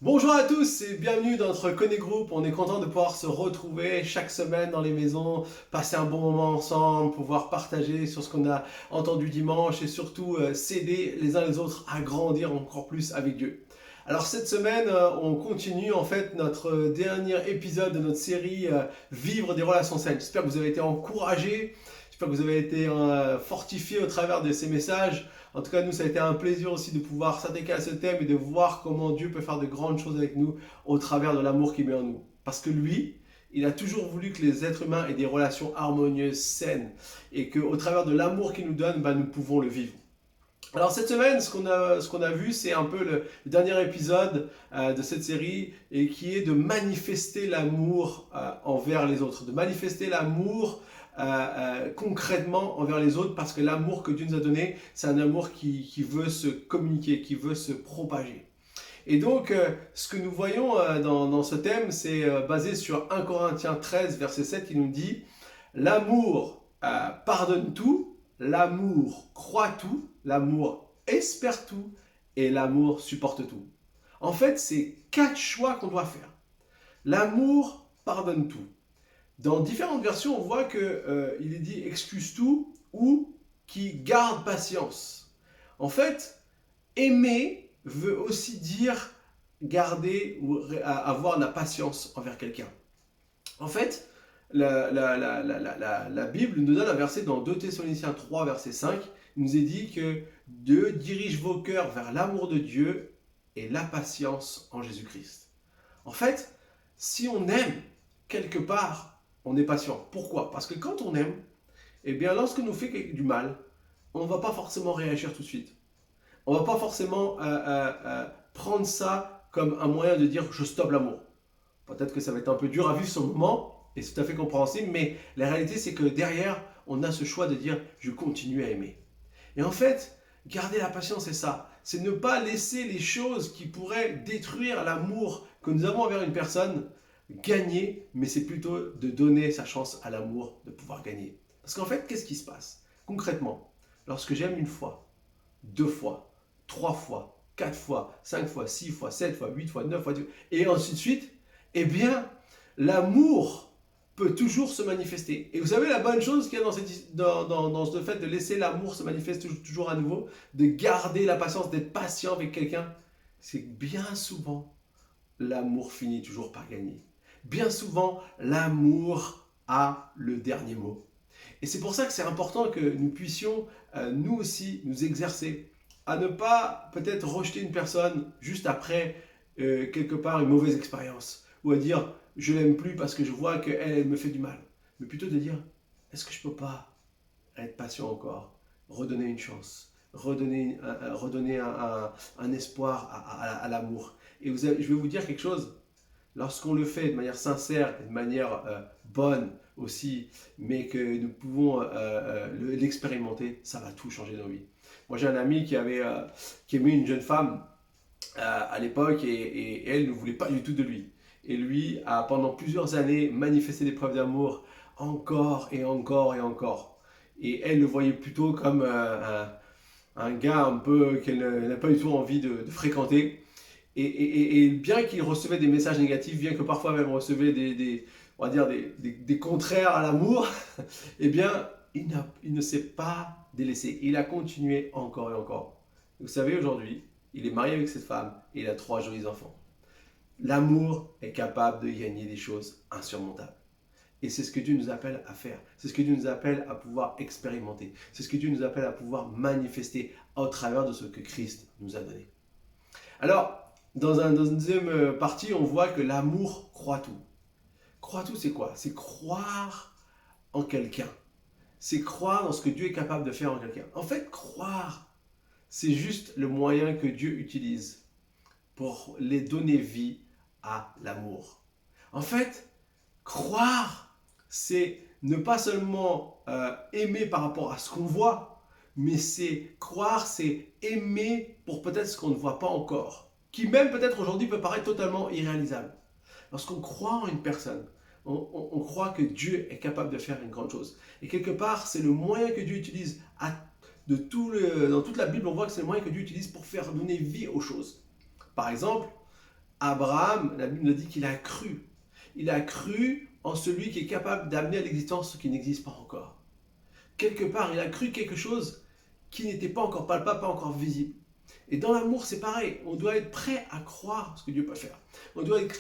Bonjour à tous et bienvenue dans notre Connect Group. On est content de pouvoir se retrouver chaque semaine dans les maisons, passer un bon moment ensemble, pouvoir partager sur ce qu'on a entendu dimanche et surtout s'aider les uns les autres à grandir encore plus avec Dieu. Alors cette semaine, on continue en fait notre dernier épisode de notre série Vivre des relations saines. J'espère que vous avez été encouragés, j'espère que vous avez été fortifiés au travers de ces messages. En tout cas, nous, ça a été un plaisir aussi de pouvoir s'attaquer à ce thème et de voir comment Dieu peut faire de grandes choses avec nous au travers de l'amour qu'il met en nous. Parce que lui, il a toujours voulu que les êtres humains aient des relations harmonieuses, saines, et qu'au travers de l'amour qu'il nous donne, nous pouvons le vivre. Alors cette semaine, ce qu'on a vu, c'est un peu le dernier épisode de cette série et qui est de manifester l'amour envers les autres, de manifester l'amour concrètement envers les autres parce que l'amour que Dieu nous a donné, c'est un amour qui veut se communiquer, qui veut se propager. Et donc, ce que nous voyons dans ce thème, c'est basé sur 1 Corinthiens 13, verset 7, qui nous dit « L'amour pardonne tout, l'amour croit tout, l'amour espère tout, et l'amour supporte tout. » En fait, c'est 4 choix qu'on doit faire. L'amour pardonne tout. Dans différentes versions, on voit qu'il est dit « excuse tout » ou « qui garde patience ». En fait, aimer veut aussi dire garder ou avoir la patience envers quelqu'un. En fait, la Bible nous donne un verset dans 2 Thessaloniciens 3, verset 5. Il nous est dit que Dieu dirige vos cœurs vers l'amour de Dieu et la patience en Jésus-Christ. En fait, si on aime, quelque part, on est patient. Pourquoi? Parce que quand on aime, eh bien, lorsque nous fait du mal, on ne va pas forcément réagir tout de suite. On ne va pas forcément prendre ça comme un moyen de dire je stoppe l'amour. Peut-être que ça va être un peu dur à vivre sur le moment, et c'est tout à fait compréhensible, mais la réalité c'est que derrière, on a ce choix de dire je continue à aimer. Et en fait, garder la patience, c'est ça. C'est ne pas laisser les choses qui pourraient détruire l'amour que nous avons envers une personne gagner, mais c'est plutôt de donner sa chance à l'amour de pouvoir gagner. Parce qu'en fait, qu'est-ce qui se passe? Concrètement, lorsque j'aime une fois, 2 fois, 3 fois, 4 fois, 5 fois, 6 fois, 7 fois, 8 fois, 9 fois, et ainsi de suite, eh bien, l'amour peut toujours se manifester. Et vous savez la bonne chose qu'il y a dans ce fait de laisser l'amour se manifester toujours à nouveau, de garder la patience, d'être patient avec quelqu'un, c'est que bien souvent, l'amour finit toujours par gagner. Bien souvent, l'amour a le dernier mot. Et c'est pour ça que c'est important que nous puissions, nous aussi, nous exercer à ne pas peut-être rejeter une personne juste après, quelque part, une mauvaise expérience. Ou à dire, je l'aime plus parce que je vois qu'elle me fait du mal. Mais plutôt de dire, est-ce que je peux pas être patient encore, redonner une chance, redonner un espoir à l'amour. Et je vais vous dire quelque chose, lorsqu'on le fait de manière sincère et de manière bonne aussi, mais que nous pouvons l'expérimenter, ça va tout changer dans nos vies. Moi j'ai un ami qui aimait une jeune femme à l'époque et elle ne voulait pas du tout de lui. Et lui a pendant plusieurs années manifesté des preuves d'amour encore et encore et encore. Et elle le voyait plutôt comme un gars un peu qu'elle n'a pas du tout envie de fréquenter. Et bien qu'il recevait des messages négatifs, bien que parfois même recevait on va dire des contraires à l'amour, eh bien, il ne s'est pas délaissé. Il a continué encore et encore. Vous savez, aujourd'hui, il est marié avec cette femme et il a 3 jolis enfants. L'amour est capable de gagner des choses insurmontables. Et c'est ce que Dieu nous appelle à faire. C'est ce que Dieu nous appelle à pouvoir expérimenter. C'est ce que Dieu nous appelle à pouvoir manifester au travers de ce que Christ nous a donné. Alors, dans une deuxième partie, on voit que l'amour croit tout. Croire tout, c'est quoi? C'est croire en quelqu'un. C'est croire dans ce que Dieu est capable de faire en quelqu'un. En fait, croire, c'est juste le moyen que Dieu utilise pour les donner vie à l'amour. En fait, croire, c'est ne pas seulement aimer par rapport à ce qu'on voit, mais c'est croire, c'est aimer pour peut-être ce qu'on ne voit pas encore, qui même peut-être aujourd'hui peut paraître totalement irréalisable. Lorsqu'on croit en une personne, on croit que Dieu est capable de faire une grande chose. Et quelque part, c'est le moyen que Dieu utilise. Dans toute la Bible, on voit que c'est le moyen que Dieu utilise pour faire donner vie aux choses. Par exemple, Abraham, la Bible nous dit qu'il a cru. Il a cru en celui qui est capable d'amener à l'existence ce qui n'existe pas encore. Quelque part, il a cru quelque chose qui n'était pas encore palpable, pas encore visible. Et dans l'amour, c'est pareil. On doit être prêt à croire ce que Dieu peut faire. On doit être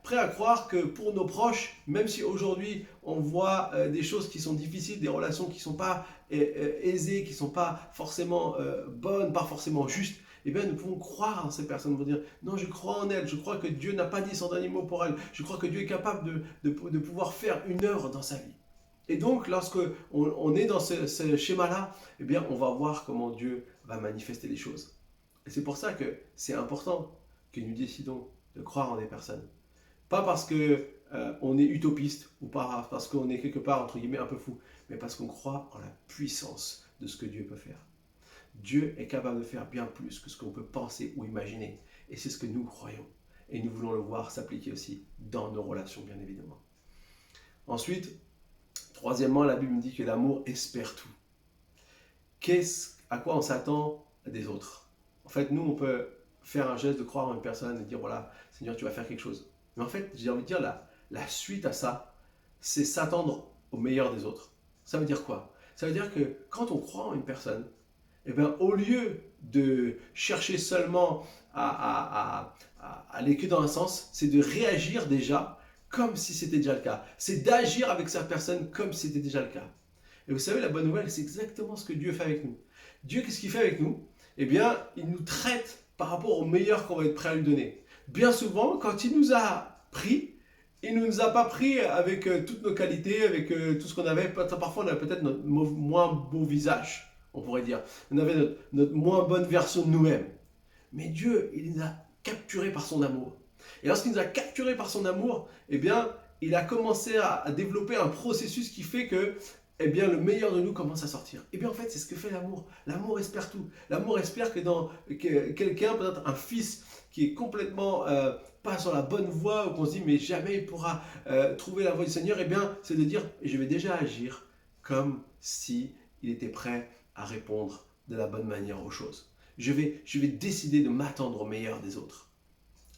prêt à croire que pour nos proches, même si aujourd'hui on voit des choses qui sont difficiles, des relations qui ne sont pas aisées, qui ne sont pas forcément bonnes, pas forcément justes, eh bien nous pouvons croire en ces personnes pour dire non, je crois en elles, je crois que Dieu n'a pas dit son dernier mot pour elles, je crois que Dieu est capable de pouvoir faire une œuvre dans sa vie. Et donc, lorsque on est dans ce schéma-là, eh bien, on va voir comment Dieu va manifester les choses. Et c'est pour ça que c'est important que nous décidons de croire en des personnes. Pas parce que on est utopiste ou pas parce qu'on est quelque part, entre guillemets, un peu fou, mais parce qu'on croit en la puissance de ce que Dieu peut faire. Dieu est capable de faire bien plus que ce qu'on peut penser ou imaginer. Et c'est ce que nous croyons. Et nous voulons le voir s'appliquer aussi dans nos relations, bien évidemment. Ensuite, troisièmement, la Bible me dit que l'amour espère tout. À quoi on s'attend des autres? En fait, nous, on peut faire un geste de croire en une personne et dire, voilà, Seigneur, tu vas faire quelque chose. Mais en fait, j'ai envie de dire, la suite à ça, c'est s'attendre au meilleur des autres. Ça veut dire quoi? Ça veut dire que quand on croit en une personne, eh bien, au lieu de chercher seulement à aller que dans un sens, c'est de réagir déjà comme si c'était déjà le cas. C'est d'agir avec cette personne comme si c'était déjà le cas. Et vous savez, la bonne nouvelle, c'est exactement ce que Dieu fait avec nous. Dieu, qu'est-ce qu'il fait avec nous? Eh bien, il nous traite par rapport au meilleur qu'on va être prêt à lui donner. Bien souvent, quand il nous a pris, il ne nous a pas pris avec toutes nos qualités, avec tout ce qu'on avait. Parfois, on avait peut-être notre moins beau visage, on pourrait dire. On avait notre moins bonne version de nous-mêmes. Mais Dieu, il nous a capturés par son amour. Et lorsqu'il nous a capturés par son amour, eh bien, il a commencé à développer un processus qui fait que eh bien, le meilleur de nous commence à sortir. Et bien, en fait, c'est ce que fait l'amour. L'amour espère tout. L'amour espère que dans quelqu'un, peut-être un fils qui est complètement pas sur la bonne voie, ou qu'on se dit, mais jamais il pourra trouver la voie du Seigneur, eh bien, c'est de dire, je vais déjà agir comme si il était prêt à répondre de la bonne manière aux choses. Je vais décider de m'attendre au meilleur des autres.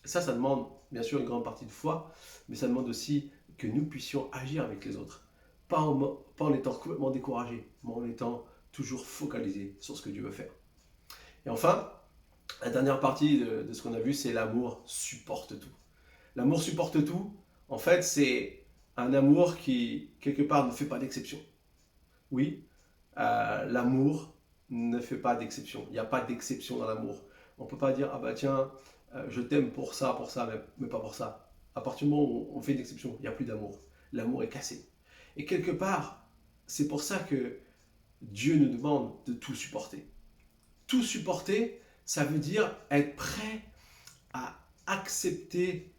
Ça demande bien sûr une grande partie de foi, mais ça demande aussi que nous puissions agir avec les autres. Pas en étant complètement découragés, mais en étant toujours focalisés sur ce que Dieu veut faire. Et enfin, la dernière partie de ce qu'on a vu, c'est l'amour supporte tout. L'amour supporte tout, en fait, c'est un amour qui, quelque part, ne fait pas d'exception. Oui, l'amour ne fait pas d'exception. Il n'y a pas d'exception dans l'amour. On ne peut pas dire, ah bah tiens, je t'aime pour ça, mais pas pour ça. À partir du moment où on fait une exception, il n'y a plus d'amour. L'amour est cassé. Et quelque part, c'est pour ça que Dieu nous demande de tout supporter. Tout supporter, ça veut dire être prêt à accepter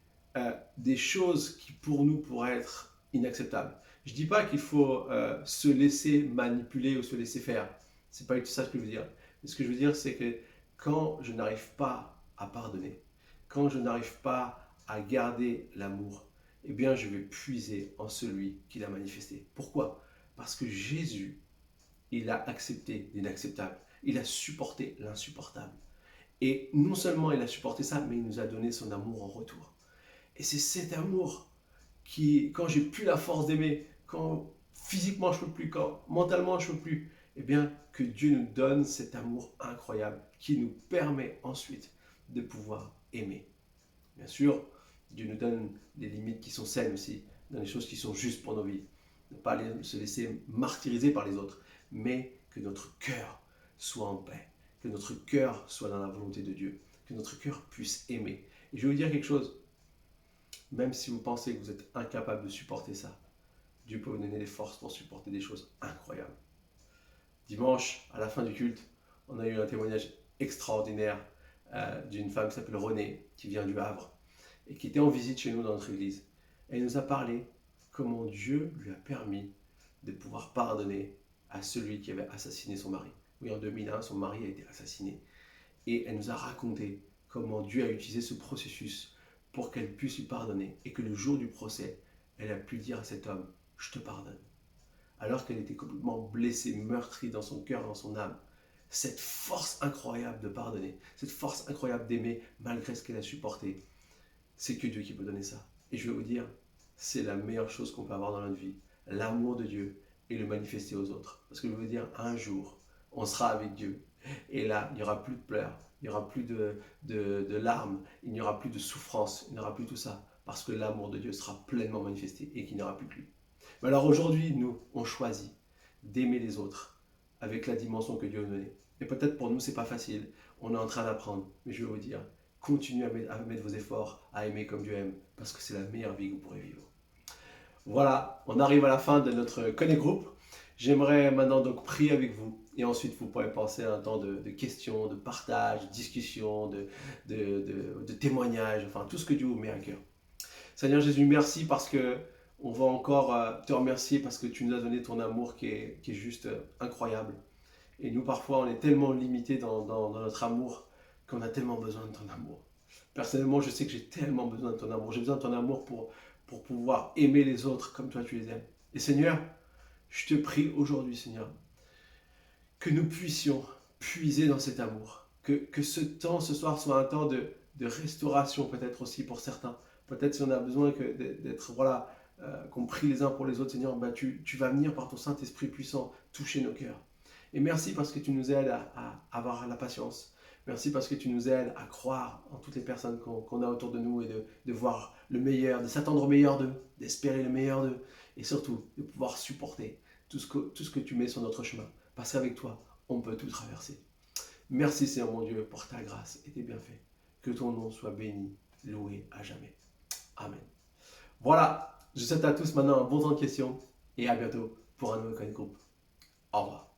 des choses qui pour nous pourraient être inacceptables. Je ne dis pas qu'il faut se laisser manipuler ou se laisser faire. C'est pas du tout ça ce que je veux dire. Mais ce que je veux dire, c'est que quand je n'arrive pas à pardonner, quand je n'arrive pas à garder l'amour, eh bien je vais puiser en celui qui l'a manifesté. Pourquoi? Parce que Jésus, il a accepté l'inacceptable. Il a supporté l'insupportable. Et non seulement il a supporté ça, mais il nous a donné son amour en retour. Et c'est cet amour qui, quand j'ai plus la force d'aimer, quand physiquement je ne peux plus, quand mentalement je ne peux plus, eh bien que Dieu nous donne cet amour incroyable qui nous permet ensuite de pouvoir aimer. Bien sûr, Dieu nous donne des limites qui sont saines aussi, dans les choses qui sont justes pour nos vies. Ne pas se laisser martyriser par les autres, mais que notre cœur soit en paix, que notre cœur soit dans la volonté de Dieu, que notre cœur puisse aimer. Et je vais vous dire quelque chose, même si vous pensez que vous êtes incapable de supporter ça, Dieu peut vous donner les forces pour supporter des choses incroyables. Dimanche, à la fin du culte, on a eu un témoignage extraordinaire d'une femme qui s'appelle Renée, qui vient du Havre, et qui était en visite chez nous dans notre église. Elle nous a parlé comment Dieu lui a permis de pouvoir pardonner à celui qui avait assassiné son mari. Oui, en 2001, son mari a été assassiné. Et elle nous a raconté comment Dieu a utilisé ce processus pour qu'elle puisse lui pardonner. Et que le jour du procès, elle a pu dire à cet homme, « Je te pardonne ». Alors qu'elle était complètement blessée, meurtrie dans son cœur, dans son âme. Cette force incroyable de pardonner, cette force incroyable d'aimer malgré ce qu'elle a supporté. c'est que Dieu qui peut donner ça. Et je vais vous dire, c'est la meilleure chose qu'on peut avoir dans notre vie. L'amour de Dieu et le manifester aux autres. Parce que je veux dire, un jour, on sera avec Dieu. Et là, il n'y aura plus de pleurs, il n'y aura plus de larmes, il n'y aura plus de souffrance, il n'y aura plus tout ça. Parce que l'amour de Dieu sera pleinement manifesté et qu'il n'y aura plus que lui. Mais alors aujourd'hui, nous, on choisit d'aimer les autres avec la dimension que Dieu nous a donnée. Et peut-être pour nous, c'est pas facile. On est en train d'apprendre. Mais je vais vous dire, continuez à mettre vos efforts à aimer comme Dieu aime. Parce que c'est la meilleure vie que vous pourrez vivre. Voilà, on arrive à la fin de notre Connect Group. J'aimerais maintenant donc prier avec vous. Et ensuite, vous pourrez penser à un temps de questions, de partage, de discussion, de témoignages, enfin tout ce que Dieu vous met à cœur. Seigneur Jésus, merci parce que on va encore te remercier parce que tu nous as donné ton amour qui est juste incroyable. Et nous, parfois, on est tellement limités dans notre amour qu'on a tellement besoin de ton amour. Personnellement, je sais que j'ai tellement besoin de ton amour. J'ai besoin de ton amour pour pouvoir aimer les autres comme toi tu les aimes. Et Seigneur, je te prie aujourd'hui, Seigneur, que nous puissions puiser dans cet amour. Que ce temps, ce soir, soit un temps de restauration peut-être aussi pour certains. Peut-être si on a besoin d'être, voilà, qu'on prie les uns pour les autres, Seigneur, bah, tu vas venir par ton Saint-Esprit puissant toucher nos cœurs. Et merci parce que tu nous aides à avoir la patience. Merci parce que tu nous aides à croire en toutes les personnes qu'on a autour de nous et de voir le meilleur, de s'attendre au meilleur d'eux, d'espérer le meilleur d'eux et surtout de pouvoir supporter tout ce que tu mets sur notre chemin. Parce qu'avec toi, on peut tout traverser. Merci Seigneur mon Dieu pour ta grâce et tes bienfaits. Que ton nom soit béni, loué à jamais. Amen. Voilà, je souhaite à tous maintenant un bon temps de questions et à bientôt pour un nouveau Connect Group. Au revoir.